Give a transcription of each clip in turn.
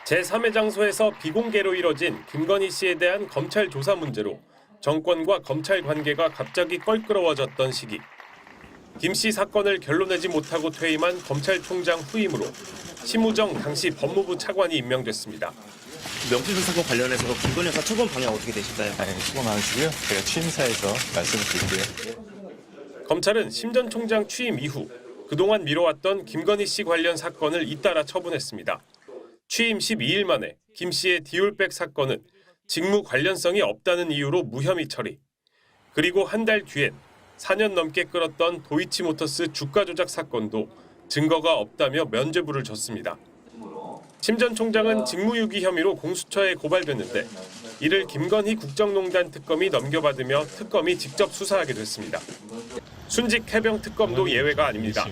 제3의 장소에서 비공개로 이뤄진 김건희 씨에 대한 검찰 조사 문제로 정권과 검찰 관계가 갑자기 껄끄러워졌던 시기. 김 씨 사건을 결론내지 못하고 퇴임한 검찰총장 후임으로 심우정 당시 법무부 차관이 임명됐습니다. 명태균 사건 관련해서 김건희 여사 처분 방향 어떻게 되실까요? 수고 많으시고요. 제가 취임사에서 말씀을 드릴게요. 검찰은 심 전 총장 취임 이후 그동안 미뤄왔던 김건희 씨 관련 사건을 잇따라 처분했습니다. 취임 12일 만에 김 씨의 디올백 사건은 직무 관련성이 없다는 이유로 무혐의 처리. 그리고 한 달 뒤엔 4년 넘게 끌었던 도이치모터스 주가 조작 사건도 증거가 없다며 면죄부를 줬습니다. 심 전 총장은 직무유기 혐의로 공수처에 고발됐는데 이를 김건희 국정농단 특검이 넘겨받으며 특검이 직접 수사하게 됐습니다. 순직 해병 특검도 예외가 아닙니다.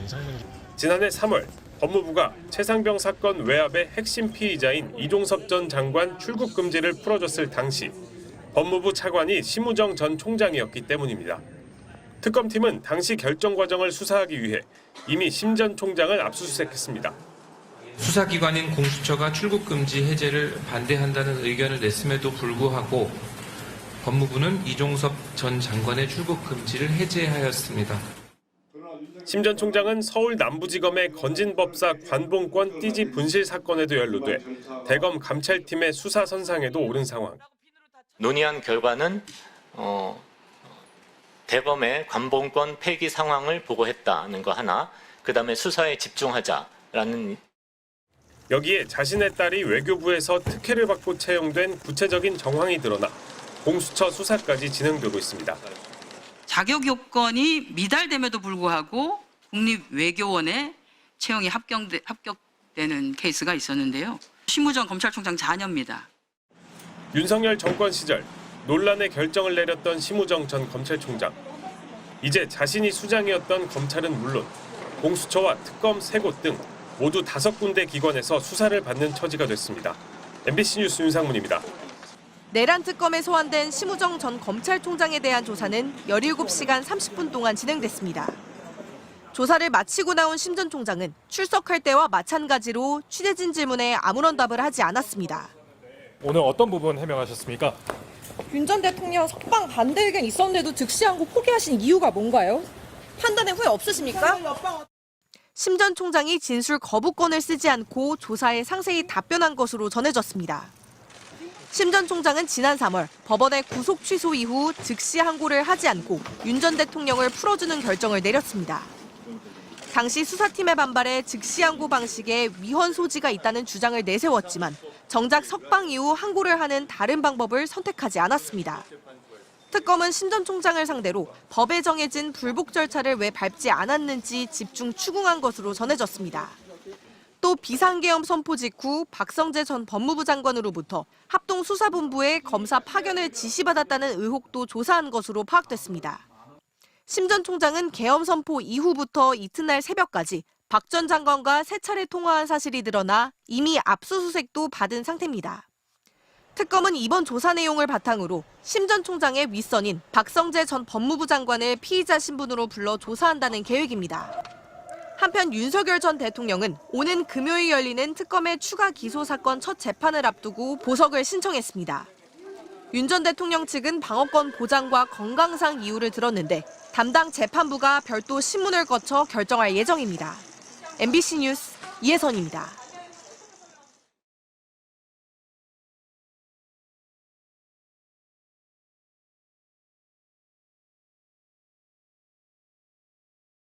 지난해 3월 법무부가 최상병 사건 외압의 핵심 피의자인 이종섭 전 장관 출국 금지를 풀어줬을 당시 법무부 차관이 심우정 전 총장이었기 때문입니다. 특검팀은 당시 결정 과정을 수사하기 위해 이미 심 전 총장을 압수수색했습니다. 수사기관인 공수처가 출국금지 해제를 반대한다는 의견을 냈음에도 불구하고 법무부는 이종섭 전 장관의 출국금지를 해제하였습니다. 심 전 총장은 서울 남부지검의 건진법사 관봉권 띠지 분실 사건에도 연루돼 대검 감찰팀의 수사 선상에도 오른 상황. 논의한 결과는 대검의 관봉권 폐기 상황을 보고했다는 거 하나, 그다음에 수사에 집중하자라는. 여기에 자신의 딸이 외교부에서 특혜를 받고 채용된 구체적인 정황이 드러나 공수처 수사까지 진행되고 있습니다. 자격 요건이 미달됨에도 불구하고 국립외교원에 채용이 합격되는 케이스가 있었는데요. 심우정 검찰총장 자녀입니다. 윤석열 정권 시절 논란의 결정을 내렸던 심우정 전 검찰총장. 이제 자신이 수장이었던 검찰은 물론 공수처와 특검 3곳 등 모두 5군데 기관에서 수사를 받는 처지가 됐습니다. MBC 뉴스 윤상문입니다. 내란 특검에 소환된 심우정 전 검찰총장에 대한 조사는 17시간 30분 동안 진행됐습니다. 조사를 마치고 나온 심 전 총장은 출석할 때와 마찬가지로 취재진 질문에 아무런 답을 하지 않았습니다. 오늘 어떤 부분 해명하셨습니까? 윤 전 대통령 석방 반대 의견 있었는데도 즉시항고 포기하신 이유가 뭔가요? 판단에 후회 없으십니까? 심 전 총장이 진술 거부권을 쓰지 않고 조사에 상세히 답변한 것으로 전해졌습니다. 심 전 총장은 지난 3월 법원의 구속 취소 이후 즉시 항고를 하지 않고 윤 전 대통령을 풀어주는 결정을 내렸습니다. 당시 수사팀의 반발에 즉시 항고 방식에 위헌 소지가 있다는 주장을 내세웠지만 정작 석방 이후 항고를 하는 다른 방법을 선택하지 않았습니다. 특검은 심 전 총장을 상대로 법에 정해진 불복 절차를 왜 밟지 않았는지 집중 추궁한 것으로 전해졌습니다. 또 비상계엄 선포 직후 박성재 전 법무부 장관으로부터 합동수사본부에 검사 파견을 지시받았다는 의혹도 조사한 것으로 파악됐습니다. 심 전 총장은 계엄 선포 이후부터 이튿날 새벽까지 박 전 장관과 3차례 통화한 사실이 드러나 이미 압수수색도 받은 상태입니다. 특검은 이번 조사 내용을 바탕으로 심 전 총장의 윗선인 박성재 전 법무부 장관을 피의자 신분으로 불러 조사한다는 계획입니다. 한편 윤석열 전 대통령은 오는 금요일 열리는 특검의 추가 기소 사건 첫 재판을 앞두고 보석을 신청했습니다. 윤 전 대통령 측은 방어권 보장과 건강상 이유를 들었는데 담당 재판부가 별도 신문을 거쳐 결정할 예정입니다. MBC 뉴스 이혜선입니다.